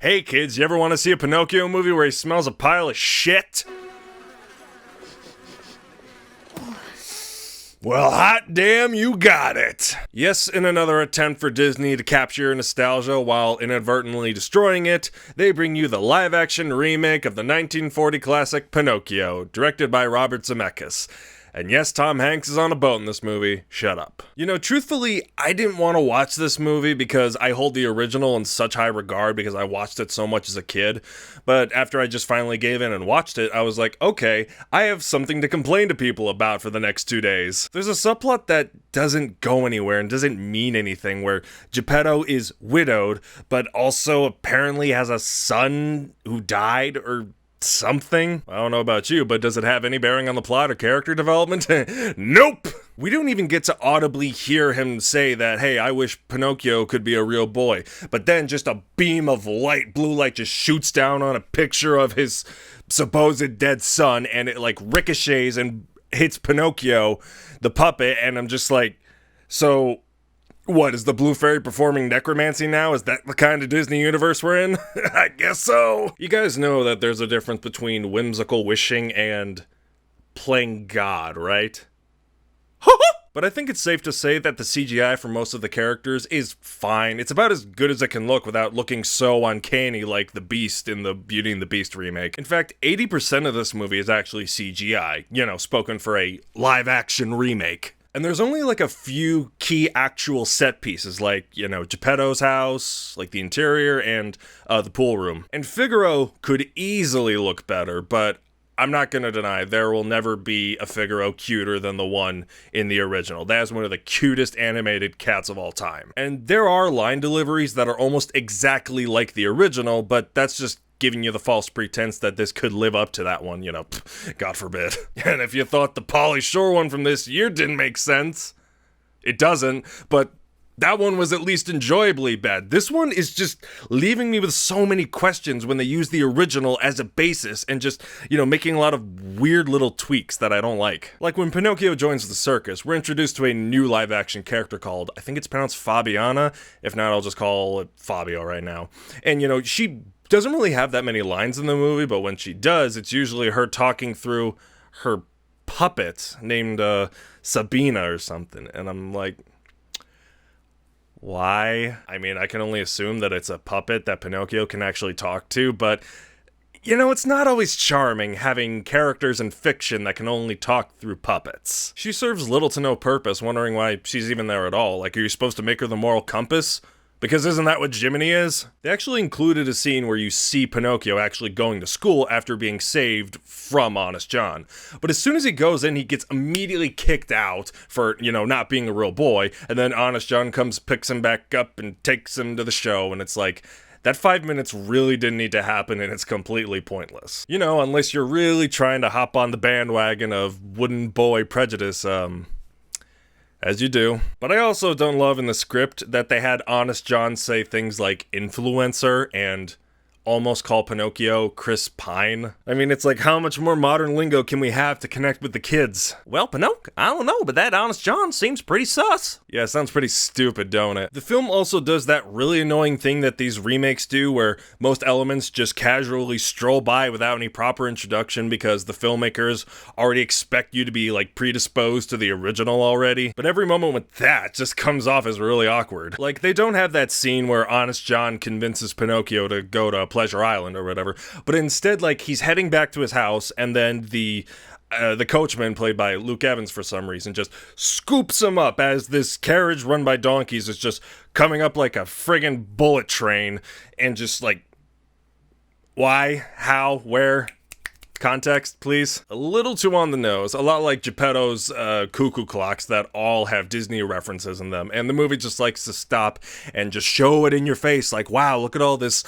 Hey kids, you ever want to see a Pinocchio movie where he smells a pile of shit? Well, hot damn, you got it! Yes, in another attempt for Disney to capture your nostalgia while inadvertently destroying it, they bring you the live-action remake of the 1940 classic Pinocchio, directed by Robert Zemeckis. And yes, Tom Hanks is on a boat in this movie. Shut up. You know, truthfully, I didn't want to watch this movie because I hold the original in such high regard because I watched it so much as a kid. But after I just finally gave in and watched it, I was like, okay, I have something to complain to people about for the next 2 days. There's a subplot that doesn't go anywhere and doesn't mean anything, where Geppetto is widowed, but also apparently has a son who died or something. I don't know about you, but does it have any bearing on the plot or character development? Nope! We don't even get to audibly hear him say that, hey, I wish Pinocchio could be a real boy. But then just a beam of light, blue light, just shoots down on a picture of his supposed dead son, and it like ricochets and hits Pinocchio, the puppet, and I'm just like, so what, is the Blue Fairy performing necromancy now? Is that the kind of Disney universe we're in? I guess so. You guys know that there's a difference between whimsical wishing and playing God, right? But I think it's safe to say that the CGI for most of the characters is fine. It's about as good as it can look without looking so uncanny like the Beast in the Beauty and the Beast remake. In fact, 80% of this movie is actually CGI, you know, spoken for a live-action remake. And there's only like a few key actual set pieces, like, you know, Geppetto's house, like the interior, and the pool room. And Figaro could easily look better, but I'm not gonna deny there will never be a Figaro cuter than the one in the original. That is one of the cutest animated cats of all time. And there are line deliveries that are almost exactly like the original, but that's just giving you the false pretense that this could live up to that one, you know, God forbid. And if you thought the Pauly Shore one from this year didn't make sense, it doesn't, but that one was at least enjoyably bad. This one is just leaving me with so many questions when they use the original as a basis and just, you know, making a lot of weird little tweaks that I don't like. Like when Pinocchio joins the circus, we're introduced to a new live-action character called, I think it's pronounced Fabiana. If not, I'll just call it Fabio right now. And, you know, she doesn't really have that many lines in the movie, but when she does, it's usually her talking through her puppet named Sabina or something. And I'm like, why? I mean, I can only assume that it's a puppet that Pinocchio can actually talk to, but, you know, it's not always charming having characters in fiction that can only talk through puppets. She serves little to no purpose, wondering why she's even there at all. Like, are you supposed to make her the moral compass? Because isn't that what Jiminy is? They actually included a scene where you see Pinocchio actually going to school after being saved from Honest John. But as soon as he goes in, he gets immediately kicked out for, you know, not being a real boy. And then Honest John comes, picks him back up, and takes him to the show. And it's like, that 5 minutes really didn't need to happen, and it's completely pointless. You know, unless you're really trying to hop on the bandwagon of wooden boy prejudice, as you do. But I also don't love in the script that they had Honest John say things like influencer and almost call Pinocchio Chris Pine. I mean, it's like, how much more modern lingo can we have to connect with the kids? Well, Pinocchio, I don't know, but that Honest John seems pretty sus. Yeah, it sounds pretty stupid, don't it? The film also does that really annoying thing that these remakes do, where most elements just casually stroll by without any proper introduction because the filmmakers already expect you to be, like, predisposed to the original already. But every moment with that just comes off as really awkward. Like, they don't have that scene where Honest John convinces Pinocchio to go to Pleasure Island or whatever, but instead, like, he's heading back to his house, and then the coachman, played by Luke Evans for some reason, just scoops him up as this carriage run by donkeys is just coming up like a friggin' bullet train, and just like, why, how, where? Context, please. A little too on the nose, a lot like Geppetto's cuckoo clocks that all have Disney references in them, and the movie just likes to stop and just show it in your face, like, wow, look at all this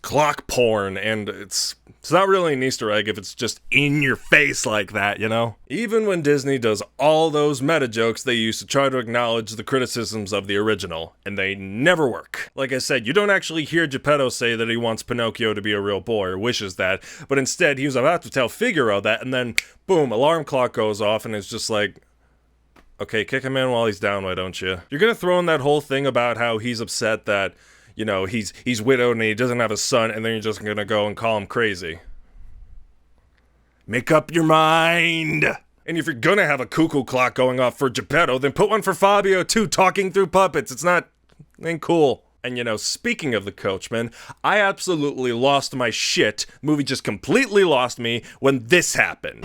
clock porn, and it's not really an Easter egg if it's just in your face like that, you know? Even when Disney does all those meta jokes they use to try to acknowledge the criticisms of the original, and they never work. Like I said, you don't actually hear Geppetto say that he wants Pinocchio to be a real boy, or wishes that, but instead he was about to tell Figaro that, and then, boom, alarm clock goes off, and it's just like, okay, kick him in while he's down, why don't you? You're gonna throw in that whole thing about how he's upset that, you know, he's widowed and he doesn't have a son, and then you're just gonna go and call him crazy. Make up your mind! And if you're gonna have a cuckoo clock going off for Geppetto, then put one for Fabio too, talking through puppets. Ain't cool. And you know, speaking of the Coachman, I absolutely lost my shit. The movie just completely lost me when this happened.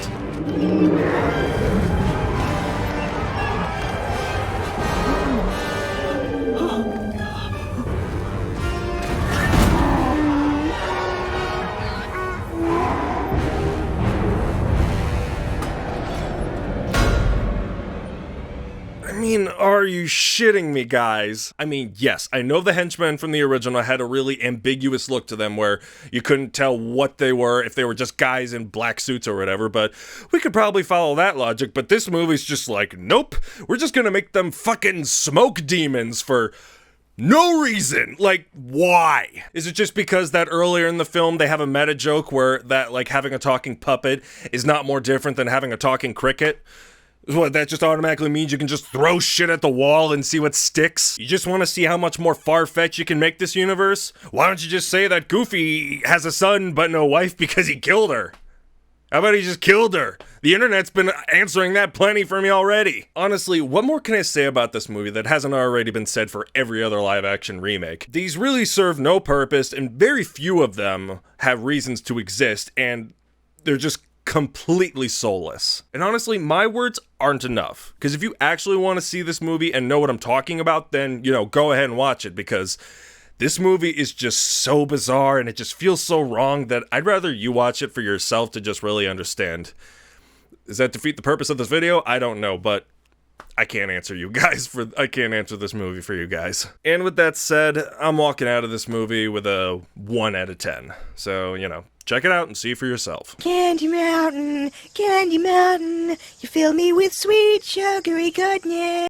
I mean, are you shitting me, guys? I mean, yes, I know the henchmen from the original had a really ambiguous look to them where you couldn't tell what they were, if they were just guys in black suits or whatever, but we could probably follow that logic, but this movie's just like, nope, we're just gonna make them fucking smoke demons for no reason. Like, why? Is it just because that earlier in the film they have a meta joke where that, like, having a talking puppet is not more different than having a talking cricket? What, that just automatically means you can just throw shit at the wall and see what sticks? You just want to see how much more far-fetched you can make this universe? Why don't you just say that Goofy has a son but no wife because he killed her? How about he just killed her? The internet's been answering that plenty for me already. Honestly, what more can I say about this movie that hasn't already been said for every other live-action remake? These really serve no purpose, and very few of them have reasons to exist, and they're just completely soulless. And honestly, my words aren't enough. Because if you actually want to see this movie and know what I'm talking about, then, you know, go ahead and watch it, because this movie is just so bizarre and it just feels so wrong that I'd rather you watch it for yourself to just really understand. Does that defeat the purpose of this video? I don't know, but I can't answer you guys I can't answer this movie for you guys. And with that said, I'm walking out of this movie with a 1 out of 10. So, you know, check it out and see for yourself. Candy Mountain, you fill me with sweet sugary goodness.